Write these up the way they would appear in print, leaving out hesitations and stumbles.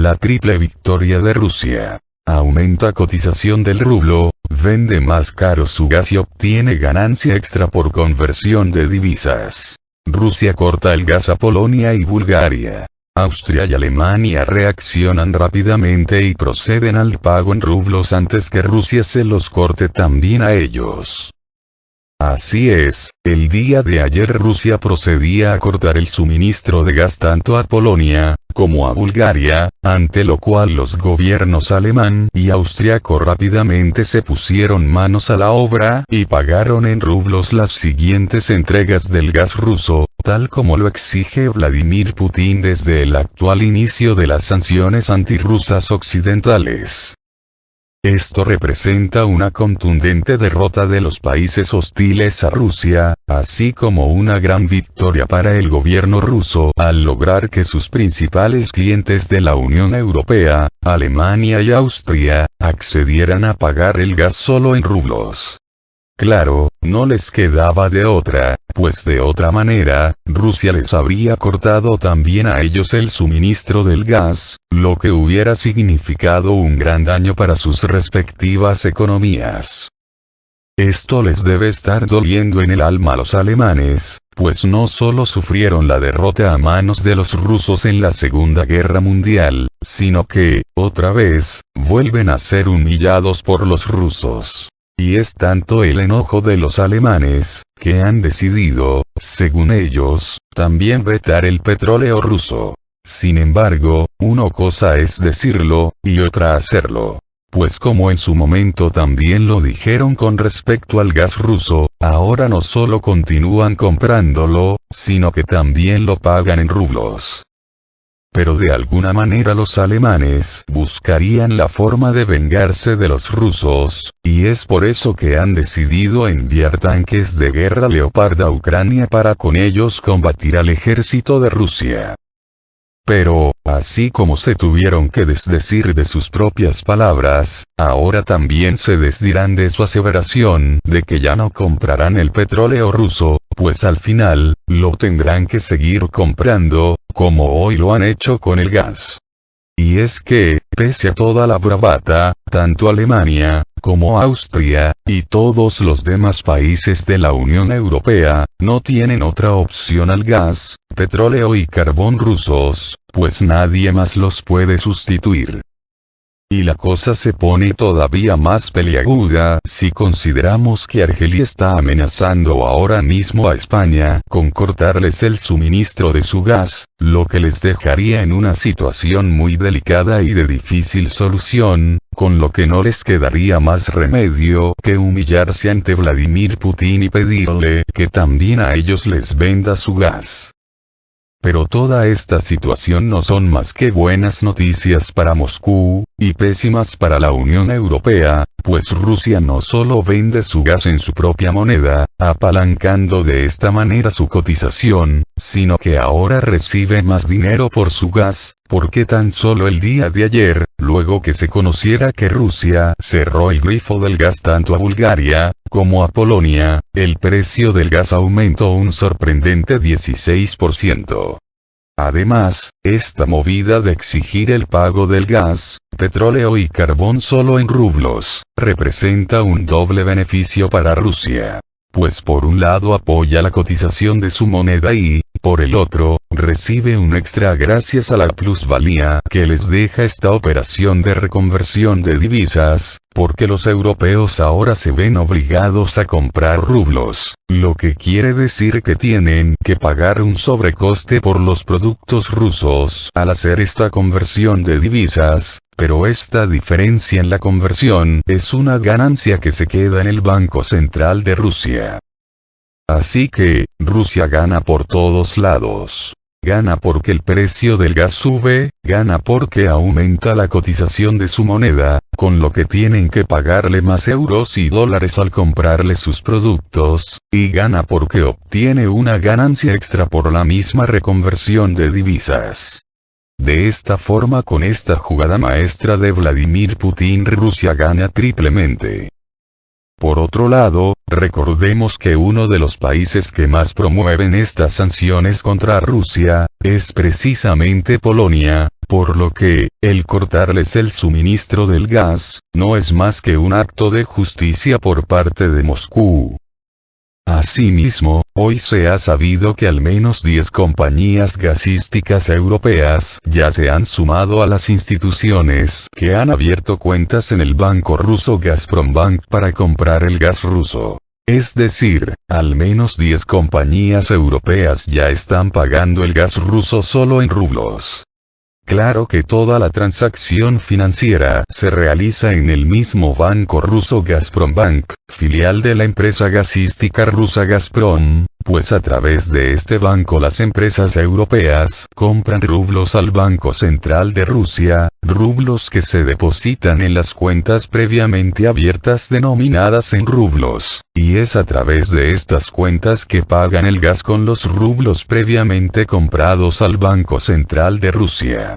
La triple victoria de Rusia. Aumenta cotización del rublo, vende más caro su gas y obtiene ganancia extra por conversión de divisas. Rusia corta el gas a Polonia y Bulgaria. Austria y Alemania reaccionan rápidamente y proceden al pago en rublos antes que Rusia se los corte también a ellos. Así es, el día de ayer Rusia procedía a cortar el suministro de gas tanto a Polonia, como a Bulgaria, ante lo cual los gobiernos alemán y austriaco rápidamente se pusieron manos a la obra y pagaron en rublos las siguientes entregas del gas ruso, tal como lo exige Vladimir Putin desde el actual inicio de las sanciones antirrusas occidentales. Esto representa una contundente derrota de los países hostiles a Rusia, así como una gran victoria para el gobierno ruso al lograr que sus principales clientes de la Unión Europea, Alemania y Austria, accedieran a pagar el gas solo en rublos. Claro, no les quedaba de otra, pues de otra manera, Rusia les habría cortado también a ellos el suministro del gas, lo que hubiera significado un gran daño para sus respectivas economías. Esto les debe estar doliendo en el alma a los alemanes, pues no solo sufrieron la derrota a manos de los rusos en la Segunda Guerra Mundial, sino que, otra vez, vuelven a ser humillados por los rusos. Y es tanto el enojo de los alemanes, que han decidido, según ellos, también vetar el petróleo ruso. Sin embargo, una cosa es decirlo, y otra hacerlo. Pues como en su momento también lo dijeron con respecto al gas ruso, ahora no solo continúan comprándolo, sino que también lo pagan en rublos. Pero de alguna manera los alemanes buscarían la forma de vengarse de los rusos, y es por eso que han decidido enviar tanques de guerra Leopard a Ucrania para con ellos combatir al ejército de Rusia. Pero, así como se tuvieron que desdecir de sus propias palabras, ahora también se desdirán de su aseveración de que ya no comprarán el petróleo ruso, pues al final, lo tendrán que seguir comprando, como hoy lo han hecho con el gas. Y es que, pese a toda la bravata, tanto Alemania, como Austria, y todos los demás países de la Unión Europea, no tienen otra opción al gas, petróleo y carbón rusos, pues nadie más los puede sustituir. Y la cosa se pone todavía más peliaguda si consideramos que Argelia está amenazando ahora mismo a España con cortarles el suministro de su gas, lo que les dejaría en una situación muy delicada y de difícil solución, con lo que no les quedaría más remedio que humillarse ante Vladimir Putin y pedirle que también a ellos les venda su gas. Pero toda esta situación no son más que buenas noticias para Moscú, y pésimas para la Unión Europea, pues Rusia no solo vende su gas en su propia moneda, apalancando de esta manera su cotización, sino que ahora recibe más dinero por su gas, porque tan solo el día de ayer, luego que se conociera que Rusia cerró el grifo del gas tanto a Bulgaria, como a Polonia, el precio del gas aumentó un sorprendente 16%. Además, esta movida de exigir el pago del gas, petróleo y carbón solo en rublos, representa un doble beneficio para Rusia. Pues por un lado apoya la cotización de su moneda y, por el otro, recibe un extra gracias a la plusvalía que les deja esta operación de reconversión de divisas, porque los europeos ahora se ven obligados a comprar rublos, lo que quiere decir que tienen que pagar un sobrecoste por los productos rusos al hacer esta conversión de divisas, pero esta diferencia en la conversión es una ganancia que se queda en el Banco Central de Rusia. Así que, Rusia gana por todos lados. Gana porque el precio del gas sube, gana porque aumenta la cotización de su moneda, con lo que tienen que pagarle más euros y dólares al comprarle sus productos, y gana porque obtiene una ganancia extra por la misma reconversión de divisas. De esta forma, con esta jugada maestra de Vladimir Putin, Rusia gana triplemente. Por otro lado, recordemos que uno de los países que más promueven estas sanciones contra Rusia, es precisamente Polonia, por lo que, el cortarles el suministro del gas, no es más que un acto de justicia por parte de Moscú. Asimismo, hoy se ha sabido que al menos 10 compañías gasísticas europeas ya se han sumado a las instituciones que han abierto cuentas en el banco ruso Gazprombank para comprar el gas ruso. Es decir, al menos 10 compañías europeas ya están pagando el gas ruso solo en rublos. Claro que toda la transacción financiera se realiza en el mismo banco ruso Gazprombank, filial de la empresa gasística rusa Gazprom, pues a través de este banco las empresas europeas compran rublos al Banco Central de Rusia, rublos que se depositan en las cuentas previamente abiertas denominadas en rublos, y es a través de estas cuentas que pagan el gas con los rublos previamente comprados al Banco Central de Rusia.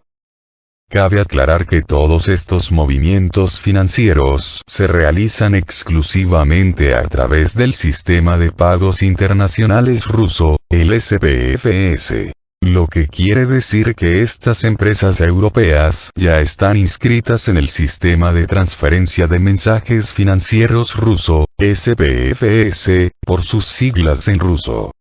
Cabe aclarar que todos estos movimientos financieros se realizan exclusivamente a través del sistema de pagos internacionales ruso, el SPFS. Lo que quiere decir que estas empresas europeas ya están inscritas en el sistema de transferencia de mensajes financieros ruso, SPFS, por sus siglas en ruso.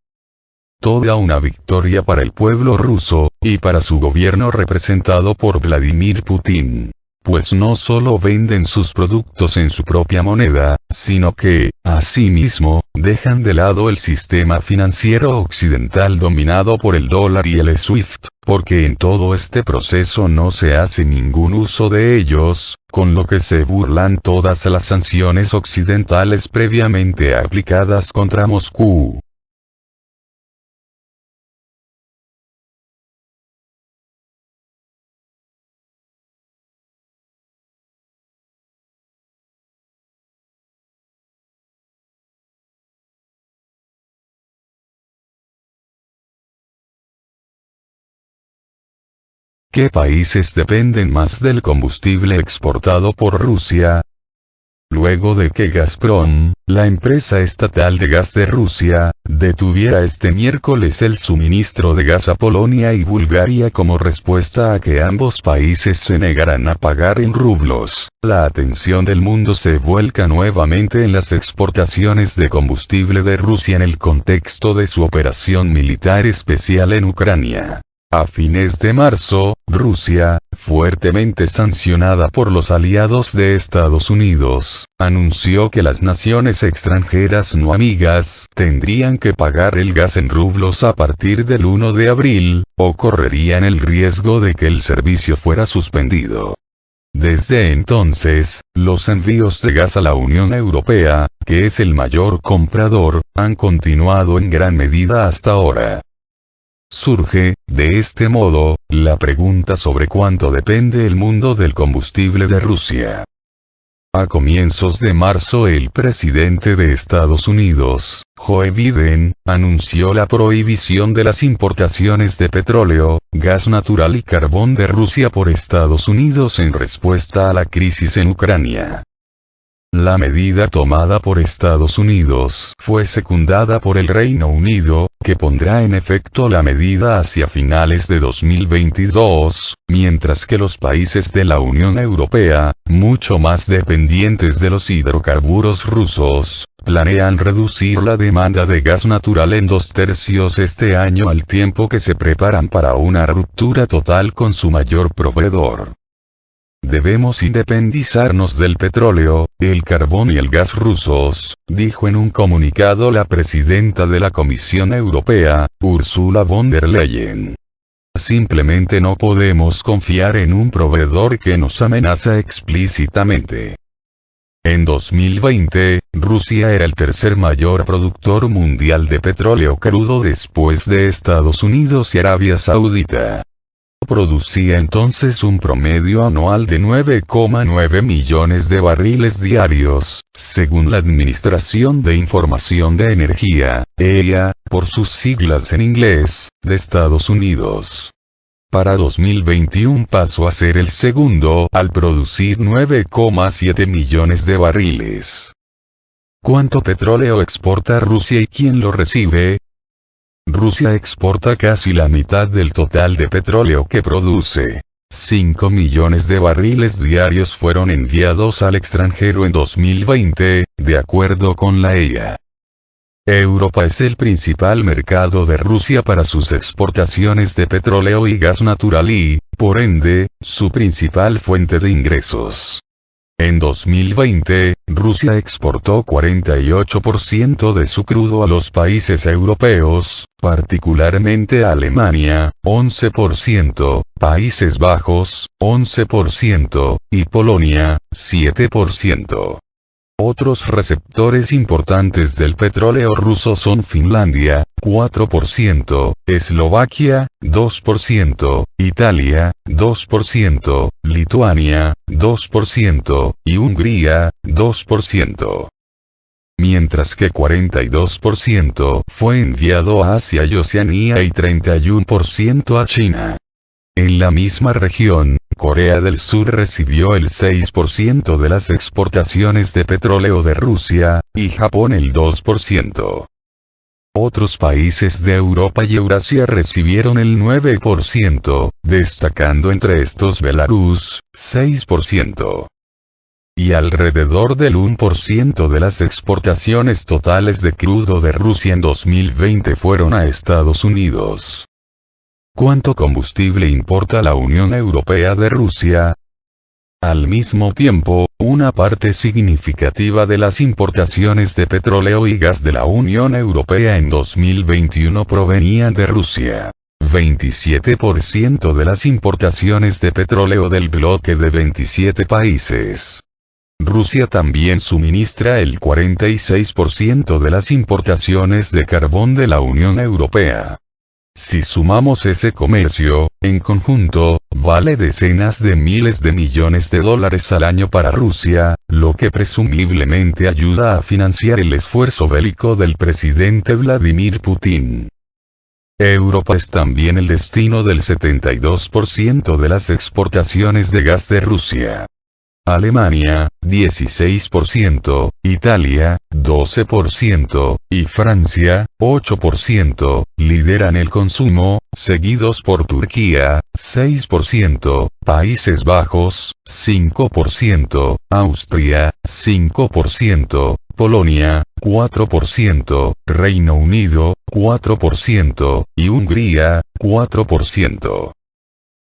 Toda una victoria para el pueblo ruso, y para su gobierno representado por Vladimir Putin. Pues no solo venden sus productos en su propia moneda, sino que, asimismo, dejan de lado el sistema financiero occidental dominado por el dólar y el SWIFT, porque en todo este proceso no se hace ningún uso de ellos, con lo que se burlan todas las sanciones occidentales previamente aplicadas contra Moscú. ¿Qué países dependen más del combustible exportado por Rusia? Luego de que Gazprom, la empresa estatal de gas de Rusia, detuviera este miércoles el suministro de gas a Polonia y Bulgaria como respuesta a que ambos países se negaran a pagar en rublos, la atención del mundo se vuelca nuevamente en las exportaciones de combustible de Rusia en el contexto de su operación militar especial en Ucrania. A fines de marzo, Rusia, fuertemente sancionada por los aliados de Estados Unidos, anunció que las naciones extranjeras no amigas tendrían que pagar el gas en rublos a partir del 1 de abril, o correrían el riesgo de que el servicio fuera suspendido. Desde entonces, los envíos de gas a la Unión Europea, que es el mayor comprador, han continuado en gran medida hasta ahora. Surge, de este modo, la pregunta sobre cuánto depende el mundo del combustible de Rusia. A comienzos de marzo el presidente de Estados Unidos, Joe Biden, anunció la prohibición de las importaciones de petróleo, gas natural y carbón de Rusia por Estados Unidos en respuesta a la crisis en Ucrania. La medida tomada por Estados Unidos fue secundada por el Reino Unido, que pondrá en efecto la medida hacia finales de 2022, mientras que los países de la Unión Europea, mucho más dependientes de los hidrocarburos rusos, planean reducir la demanda de gas natural en 2/3 este año al tiempo que se preparan para una ruptura total con su mayor proveedor. Debemos independizarnos del petróleo, el carbón y el gas rusos, dijo en un comunicado la presidenta de la Comisión Europea, Ursula von der Leyen. Simplemente no podemos confiar en un proveedor que nos amenaza explícitamente. En 2020, Rusia era el tercer mayor productor mundial de petróleo crudo después de Estados Unidos y Arabia Saudita. Producía entonces un promedio anual de 9,9 millones de barriles diarios, según la Administración de Información de Energía, EIA, por sus siglas en inglés, de Estados Unidos. Para 2021 pasó a ser el segundo al producir 9,7 millones de barriles. ¿Cuánto petróleo exporta Rusia y quién lo recibe? Rusia exporta casi la mitad del total de petróleo que produce. 5 millones de barriles diarios fueron enviados al extranjero en 2020, de acuerdo con la EIA. Europa es el principal mercado de Rusia para sus exportaciones de petróleo y gas natural y, por ende, su principal fuente de ingresos. En 2020, Rusia exportó 48% de su crudo a los países europeos, particularmente a Alemania, 11%, Países Bajos, 11%, y Polonia, 7%. Otros receptores importantes del petróleo ruso son Finlandia, 4%, Eslovaquia, 2%, Italia, 2%, Lituania, 2%, y Hungría, 2%. Mientras que 42% fue enviado a Asia y Oceanía y 31% a China. En la misma región, Corea del Sur recibió el 6% de las exportaciones de petróleo de Rusia, y Japón el 2%. Otros países de Europa y Eurasia recibieron el 9%, destacando entre estos Belarus, 6%. Y alrededor del 1% de las exportaciones totales de crudo de Rusia en 2020 fueron a Estados Unidos. ¿Cuánto combustible importa la Unión Europea de Rusia? Al mismo tiempo, una parte significativa de las importaciones de petróleo y gas de la Unión Europea en 2021 provenían de Rusia. 27% de las importaciones de petróleo del bloque de 27 países. Rusia también suministra el 46% de las importaciones de carbón de la Unión Europea. Si sumamos ese comercio, en conjunto, vale decenas de miles de millones de dólares al año para Rusia, lo que presumiblemente ayuda a financiar el esfuerzo bélico del presidente Vladimir Putin. Europa es también el destino del 72% de las exportaciones de gas de Rusia. Alemania, 16%, Italia, 12%, y Francia, 8%, lideran el consumo, seguidos por Turquía, 6%, Países Bajos, 5%, Austria, 5%, Polonia, 4%, Reino Unido, 4%, y Hungría, 4%.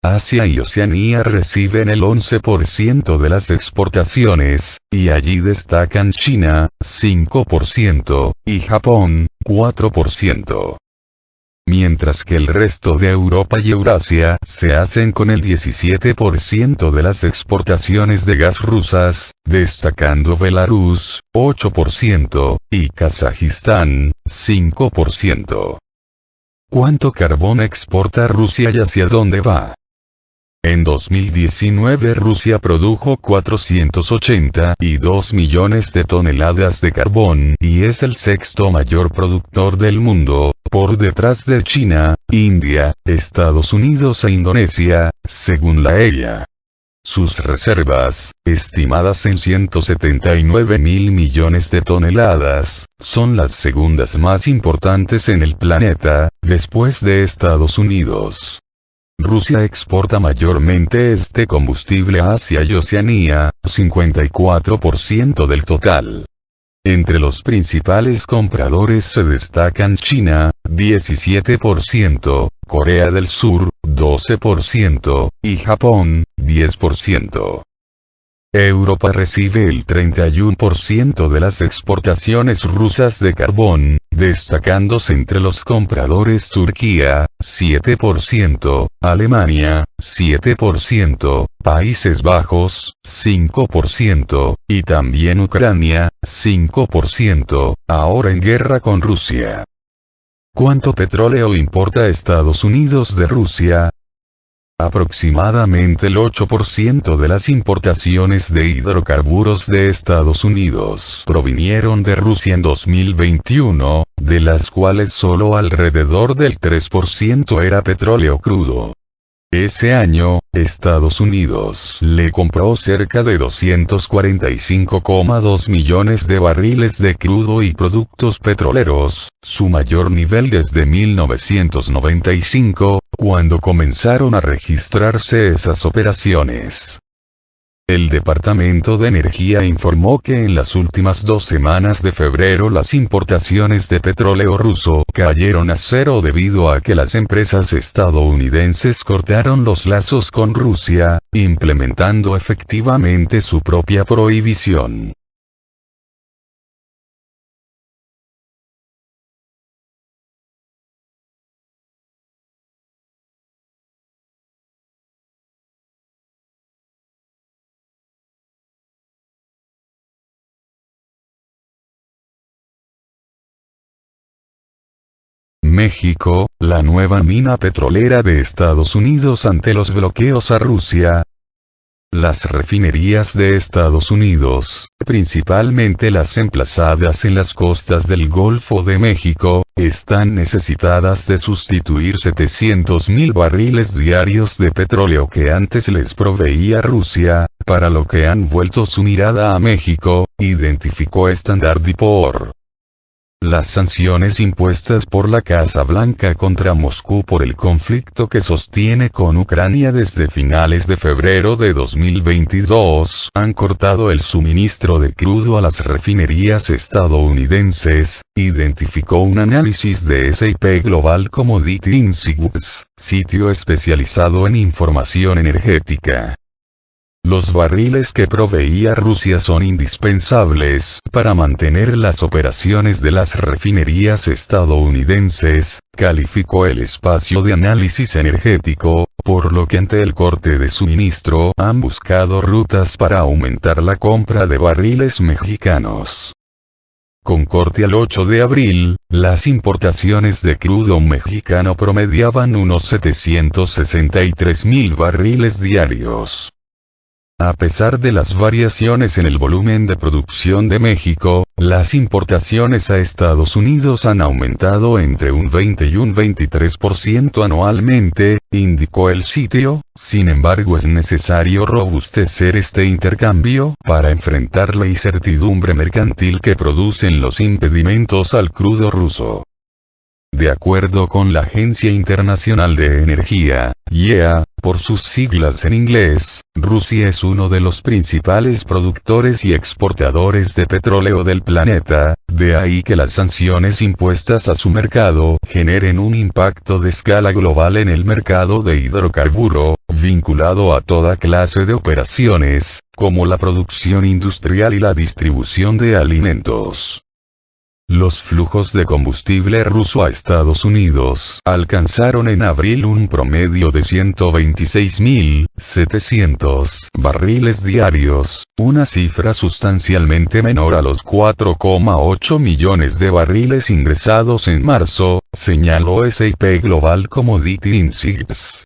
Asia y Oceanía reciben el 11% de las exportaciones, y allí destacan China, 5%, y Japón, 4%. Mientras que el resto de Europa y Eurasia se hacen con el 17% de las exportaciones de gas rusas, destacando Belarus, 8%, y Kazajistán, 5%. ¿Cuánto carbón exporta Rusia y hacia dónde va? En 2019 Rusia produjo 482 millones de toneladas de carbón y es el sexto mayor productor del mundo, por detrás de China, India, Estados Unidos e Indonesia, según la EIA. Sus reservas, estimadas en 179 mil millones de toneladas, son las segundas más importantes en el planeta, después de Estados Unidos. Rusia exporta mayormente este combustible a Asia y Oceanía, 54% del total. Entre los principales compradores se destacan China, 17%, Corea del Sur, 12%, y Japón, 10%. Europa recibe el 31% de las exportaciones rusas de carbón, destacándose entre los compradores Turquía, 7%, Alemania, 7%, Países Bajos, 5%, y también Ucrania, 5%, ahora en guerra con Rusia. ¿Cuánto petróleo importa Estados Unidos de Rusia? Aproximadamente el 8% de las importaciones de hidrocarburos de Estados Unidos provinieron de Rusia en 2021, de las cuales solo alrededor del 3% era petróleo crudo. Ese año, Estados Unidos le compró cerca de 245,2 millones de barriles de crudo y productos petroleros, su mayor nivel desde 1995, cuando comenzaron a registrarse esas operaciones. El Departamento de Energía informó que en las últimas 2 semanas de febrero las importaciones de petróleo ruso cayeron a cero debido a que las empresas estadounidenses cortaron los lazos con Rusia, implementando efectivamente su propia prohibición. México, la nueva mina petrolera de Estados Unidos ante los bloqueos a Rusia. Las refinerías de Estados Unidos, principalmente las emplazadas en las costas del Golfo de México, están necesitadas de sustituir 700.000 barriles diarios de petróleo que antes les proveía Rusia, para lo que han vuelto su mirada a México, identificó Standard & Poor's. Las sanciones impuestas por la Casa Blanca contra Moscú por el conflicto que sostiene con Ucrania desde finales de febrero de 2022 han cortado el suministro de crudo a las refinerías estadounidenses, identificó un análisis de S&P Global Commodity Insights, sitio especializado en información energética. Los barriles que proveía Rusia son indispensables para mantener las operaciones de las refinerías estadounidenses, calificó el espacio de análisis energético, por lo que ante el corte de suministro han buscado rutas para aumentar la compra de barriles mexicanos. Con corte al 8 de abril, las importaciones de crudo mexicano promediaban unos 763.000 barriles diarios. A pesar de las variaciones en el volumen de producción de México, las importaciones a Estados Unidos han aumentado entre un 20 y un 23% anualmente, indicó el sitio. Sin embargo, es necesario robustecer este intercambio para enfrentar la incertidumbre mercantil que producen los impedimentos al crudo ruso. De acuerdo con la Agencia Internacional de Energía, IEA, por sus siglas en inglés, Rusia es uno de los principales productores y exportadores de petróleo del planeta, de ahí que las sanciones impuestas a su mercado generen un impacto de escala global en el mercado de hidrocarburo, vinculado a toda clase de operaciones, como la producción industrial y la distribución de alimentos. Los flujos de combustible ruso a Estados Unidos alcanzaron en abril un promedio de 126.700 barriles diarios, una cifra sustancialmente menor a los 4,8 millones de barriles ingresados en marzo, señaló S&P Global Commodity Insights.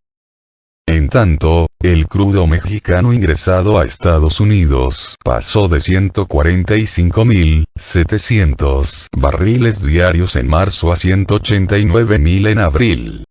En tanto, el crudo mexicano ingresado a Estados Unidos pasó de 145.700 barriles diarios en marzo a 189.000 en abril.